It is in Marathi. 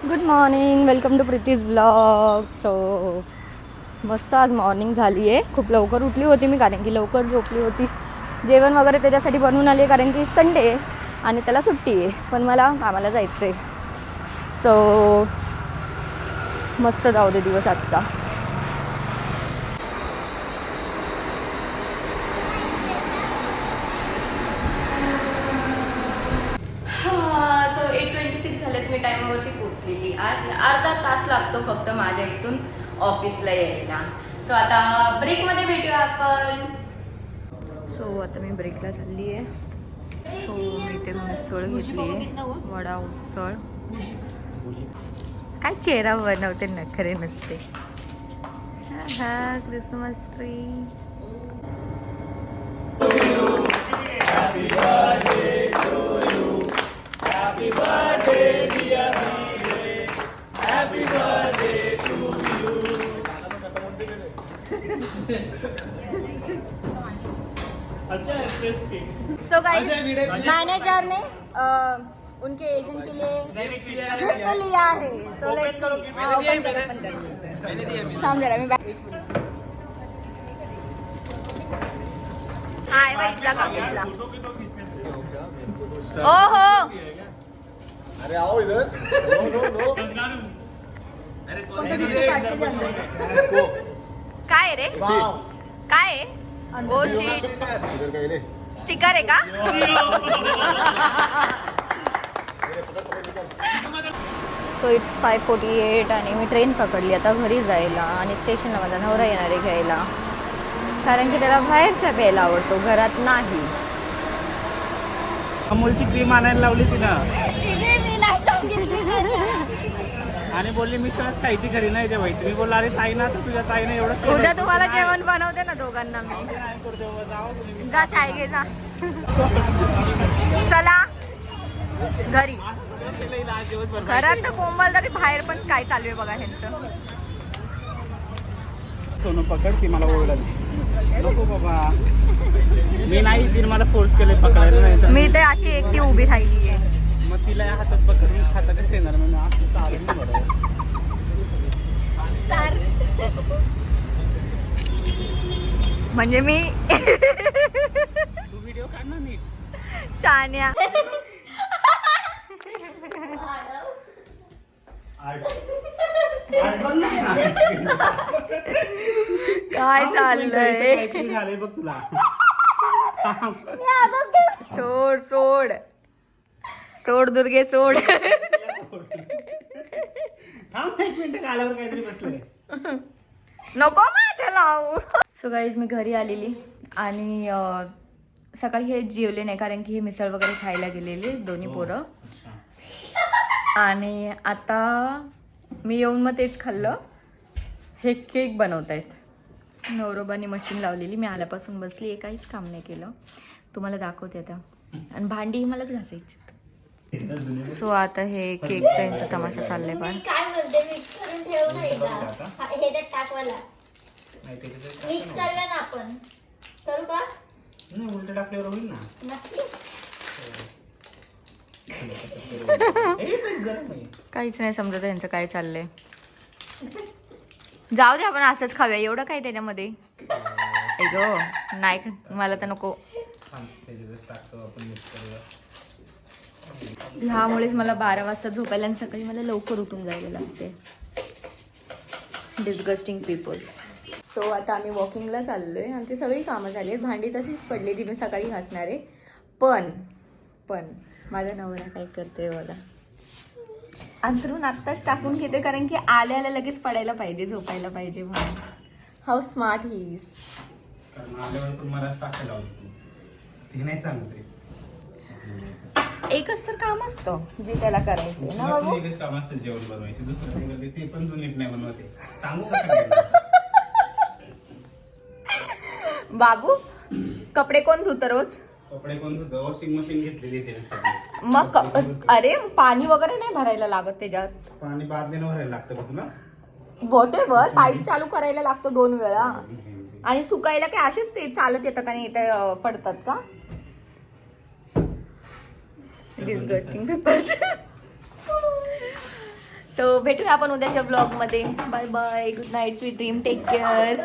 Good morning, welcome to Preeti's blog. So मस्त आज मॉर्निंग झाली आहे. खूप लवकर उठली होती मी कारण की लवकर झोपली होती. जेवण वगैरे त्याच्यासाठी बनवून आले कारण की संडे आहे आणि त्याला सुट्टी आहे, पण मला कामाला जायचं आहे. सो मस्त जाऊ दे दिवस आजचा. सो 8:26 झालेत, मी टाईमावरती पोचलेली. आज अर्धा तास लागतो फक्त माझ्या इथून ऑफिसला यायला. सो आता ब्रेकमध्ये भेटूया आपण. सो आता मी ब्रेकला चालली आहे. सो मी इथे उसळ घेतली आहे, वडा उसळ. काय चेहरा बनवते, नखरे नसते. हा Christmas tree. Happy birthday to you. Happy birthday dear Mire. Happy birthday to you. अच्छा express cake. So guys, manager ने उनके एजेंट के लिए गिफ्ट लिया है. सो लेट्स ओपन कर. मैंने दिया. थांब जरा मी हाय भाई इथला का इथला. ओहो अरे आओ इधर. नो अरे काय रे, काय ओ शीट स्टिकर आहे का? सो इट्स 5:48 आणि मी ट्रेन पकडली आता घरी जायला. आणि स्टेशनला माझा नवरा येणार आहे घ्यायला कारण की त्याला बाहेरचा प्यायला आवडतो, घरात नाही. अमूलची क्रीम आणायला लावली तिनं मी नाही सांगितली. आणि बोलली मी सहज खायची घरी नाही जेवायची. मी बोलला अरे ताई ना, तर तुझ्या ताईने एवढं उद्या तुम्हाला जेवण बनवते ना दोघांना मी. जा चाय घे जा. चला घरी. घरात तर कोंबल तरी बाहेर पण काय चालू आहे बघा ह्यांचं. सोनू पकड, ती मला ओरडली. नको बाबा, मी नाही, तिने मला फोर्स केले पकडायला. नाही मी तर अशी एकटी उभी राहिली आहे. मग तिला हातात पकड, मी खाता कसं येणार? मग असं चालून बरोबर. म्हणजे मी तू व्हिडिओ काढ ना नीट. शान्या. काय चाललंय? झालंय बघ तुला. सोड सोड सोड दुर्गे सोड. थांब एक मिनिट, कालावर काहीतरी बसलंय. नको माझ्या लावू. सो गाईज मी घरी आलेली आणि सकाळी हे जेवले नाही कारण की हे मिसळ वगैरे खायला गेलेले दोन्ही पोरं. आणि आता मी येऊन मग तेच खाल्लं. हे केक बनवत आहेत. नवरोबानी मशीन लावलेली, मी आल्यापासून बसली आहे, काहीच काम नाही केलं. तुम्हाला दाखवते आता. आणि भांडी मलाच घासायची. सो आता हे केकचा यांचा तमाशा चाललाय. पण काय म्हणते, मिक्स करून ठेव नाही का? ह्याच्यात टाकवाला मिक्स करूया ना आपण. करू का? नाही, उलट टाकल्यावर होईल ना. नक्की. काहीच नाही समजत यांचं काय चाललंय. जाऊ दे, आपण असंच खाऊया. एवढं काय त्याच्यामध्ये? गो नाही, मला तर नको. ह्यामुळेच मला 12 वाजता झोपायला आणि सकाळी मला लवकर उठून जायला लागते. Disgusting people's. सो आता आम्ही वॉकिंगला चाललोय. आमची सगळी कामं झाली आहेत. भांडी तशीच पडली जी मी सकाळी घासणार आहे. पण माझा नवरा काय करते बघा. अंथरून आत्ताच टाकून घेते कारण की आल्याला लगेच पडायला पाहिजे, झोपायला पाहिजे म्हणून. How smart he is. एकच तर काम असतं जे त्याला करायचं ना बाबू. एकच काम असतं जेवण बनवायचं, दुसरं ते पण तू नीट नाही बनवते. सांगू बाबू कपडे कोण धुतं रोज? कपडे कोण धुतं? वॉशिंग मशीन घेतलेली त्याच्यासाठी. मग अरे पाणी वगैरे नाही भरायला लागत त्याच्यात. पाणी बादलीनं भरायला लागतं का तुला? बोटेवर पाईप चालू करायला लागतो 2 वेळा. आणि सुकायला काय असेच ते चालत येतात आणि इथे पडतात का? Disgusting people's. सो भेटूया आपण उद्याच्या ब्लॉगमध्ये. Bye bye, good night, sweet dream, take care.